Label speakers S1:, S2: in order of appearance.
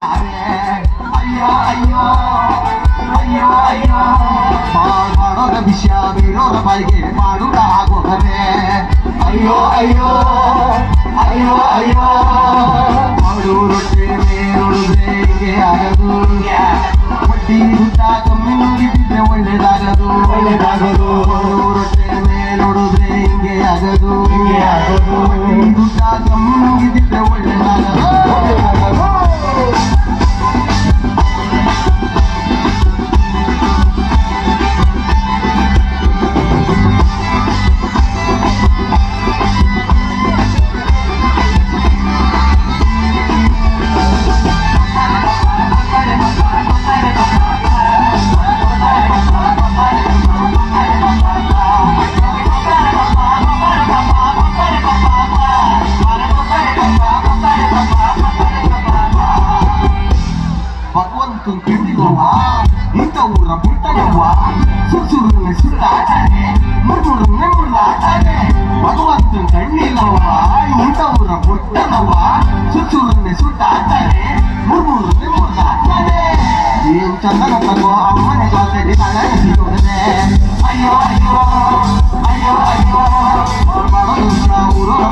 S1: ಅಯ್ಯೋ ಅಯ್ಯೋ ಅಯ್ಯೋ ಅಯ್ಯೋ ಮಾಡೋರ ವಿಷಯ ಬೇರೋರ ಬಾಯಿಗೆ ಮಾಡುತ್ತ ಆಗೋದರೆ ಅಯ್ಯೋ ಅಯ್ಯೋ ಅಯ್ಯೋ ಅಯ್ಯೋ ಮಾಡು ರೊಟ್ಟಿ ಮೇಲೊಡಿದ್ರೆ ಹಿಂಗೆ ಆಗದು ಬಡ್ಡಿ ದುಡ್ಡ ಕಮ್ಮಿ ನುಡಿದ್ರೆ ಒಳ್ಳೇದಾಗದು ಒಳ್ಳೇದಾಗದು ರೊಟ್ಟಿ ಮೇಲೊಡಿದ್ರೆ ಹಿಂಗೆ ಆಗದು ಬಡ್ಡಿ ದುಡ್ಡ ಕಮ್ಮಿ ನುಡಿದ್ರೆ ಒಳ್ಳೇದಾಗದು ಒಳ್ಳೇದಾಗದು ಇಂಥ ಊರ ಬಿಟ್ಟನವ್ವ ಸುಸುರುನೆ ಸುತ್ತಾಟಾನೆ ಮುರುಮುರುನೆ ಮುರುಳಾಟಾನೆ ಭಗವಂತನ ಕಣ್ಣಿಲ್ಲವ್ವ ಇಂಥ ಊರ ಬಿಟ್ಟನವ್ವ ಸುಸುರುನೆ ಸುತ್ತಾಟಾನೆ ಮುರುಮುರುನೆ ಮುರುಳಾಟಾನೆ ಏನ್ ಚಂದನ ತಗೋ ಅಮ್ಮನೆ ಜೊತೆಗೆ ತಲೆ ಅಯ್ಯೋ ಅಯ್ಯೋ ಅಯ್ಯೋ ಅಯ್ಯೋ ಮಾಡೋದು ಊರೋರ